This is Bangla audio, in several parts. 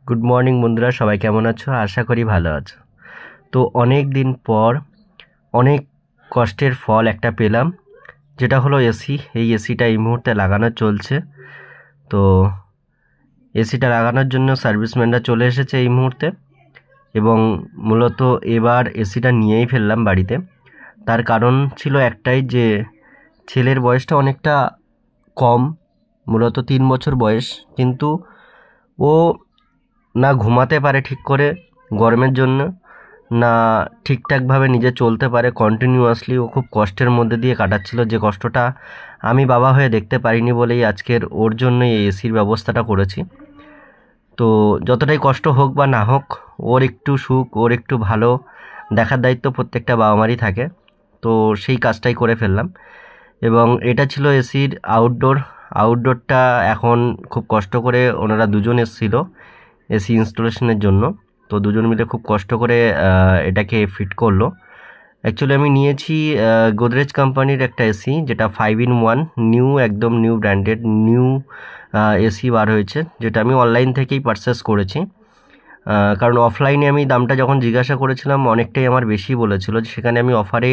গুড মর্নিং বন্ধুরা, সবাই কেমন আছো? আশা করি ভালো আছো। তো অনেক দিন পর অনেক কষ্টের ফল একটা পেলাম, যেটা হলো এসি। এই এসিটা এই মুহূর্তে লাগানো চলছে। তো এসিটা লাগানোর জন্য সার্ভিসম্যানরা চলে এসেছে এই মুহূর্তে, এবং মূলত এবার এসিটা নিয়েই ফেললাম বাড়িতে। তার কারণ ছিল একটাই, যে ছেলের বয়সটা অনেকটা কম, মূলত 3 বছর বয়স, কিন্তু ও না ঘুমাতে পারে ঠিক করে গরমের জন্য, না ঠিকঠাকভাবে নিজে চলতে পারে। কন্টিনিউয়াসলি ও খুব কষ্টের মধ্যে দিয়ে কাটাচ্ছিল, যে কষ্টটা আমি বাবা হয়ে দেখতে পারিনি বলেই আজকের ওর জন্যই এই এসির ব্যবস্থাটা করেছি। তো যতটাই কষ্ট হোক বা না হোক, ওর একটু সুখ, ওর একটু ভালো দেখার দায়িত্ব প্রত্যেকটা বাবা মারই থাকে। তো সেই কাজটাই করে ফেললাম। এবং এটা ছিল এসির আউটডোরটা এখন খুব কষ্ট করে ওনারা দুজন এসেছিল এসি ইনস্টলেশনের জন্য। তো দুজন মিলে খুব কষ্ট করে এটাকে ফিট করলো। অ্যাকচুয়ালি আমি নিয়েছি গোদরেজ কোম্পানির একটা এসি, যেটা 5-in-1 একদম নিউ ব্র্যান্ডেড এসি বার হয়েছে, যেটা আমি অনলাইন থেকেই পারচেস করেছি। কারণ অফলাইনে আমি দামটা যখন জিজ্ঞাসা করেছিলাম অনেকটাই আমার বেশি বলেছিল, সেখানে আমি অফারে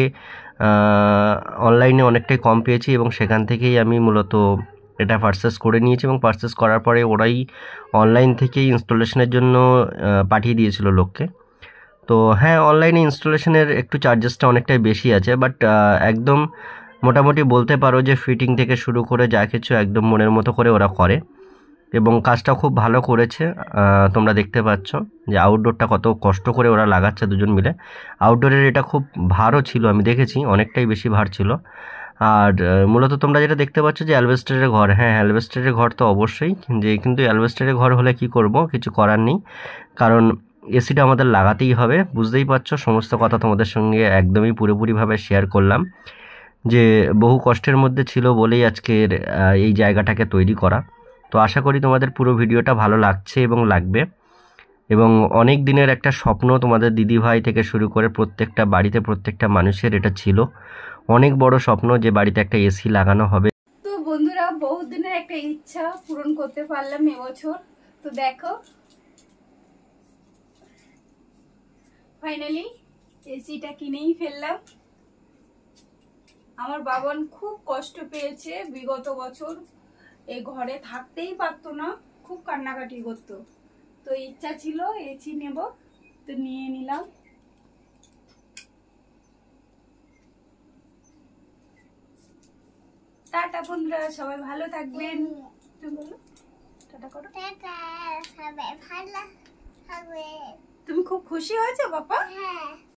অনলাইনে অনেকটাই কম পেয়েছি, এবং সেখান থেকেই আমি মূলত এটা পারচেস করে নিয়েছি। এবং পারচেস করার পরে ওরাই অনলাইন থেকেই ইনস্টলেশনের জন্য পাঠিয়ে দিয়েছিল লোককে। তো হ্যাঁ, অনলাইনে ইনস্টলেশনের একটু চার্জেসটা অনেকটাই বেশি আছে, বাট একদম মোটামুটি বলতে পারো যে ফিটিং থেকে শুরু করে যা কিছু একদম মনের মতো করে ওরা করে, এবং কাজটা খুব ভালো করেছে। তোমরা দেখতে পাচ্ছ যে আউটডোরটা কত কষ্ট করে ওরা লাগাচ্ছে দুজন মিলে। আউটডোরের এটা খুব ভারও ছিল, আমি দেখেছি অনেকটাই বেশি ভার ছিল। আর মূলত তোমরা যেটা দেখতে পাচ্ছ যে অ্যালবেস্টারের ঘর, হ্যাঁ অ্যালবেস্টারের ঘর তো অবশ্যই, যে কিন্তু অ্যালবেস্টারের ঘর হলে কি করব, কিছু করার নেই, কারণ এসিটা আমাদের লাগাতেই হবে। বুঝতেই পারছো, সমস্ত কথা তোমাদের সঙ্গে একদমই পুরোপুরিভাবে শেয়ার করলাম, যে বহু কষ্টের মধ্যে ছিল বলেই আজকের এই জায়গাটাকে তৈরি করা। তো আশা করি তোমাদের পুরো ভিডিওটা ভালো লাগছে এবং লাগবে। এবং অনেক দিনের একটা স্বপ্ন, তোমাদের দিদিভাই থেকে শুরু করে প্রত্যেকটা বাড়িতে প্রত্যেকটা মানুষের এটা ছিল অনেক বড় স্বপ্ন, যে বাড়িতে একটা এসি লাগানো হবে। তো বন্ধুরা, বহুত দিনের একটা ইচ্ছা পূরণ করতে পারলাম এবছর। তো দেখো, ফাইনালি এসিটা কিনেই ফেললাম। আমার বাবান খুব কষ্ট পেয়েছে বিগত বছর, এই ঘরে থাকতেই পারতো না, খুব কান্নাকাটি করতো। তো ইচ্ছা ছিল এসি নেব, তো নিয়ে নিলাম। টাটা বন্ধুরা, সবাই ভালো থাকবেন। তুমি বলো টাটা করো। টাটা, সবাই ভালো থাকবে। তুমি খুব খুশি হয়েছো বাবা? হ্যাঁ।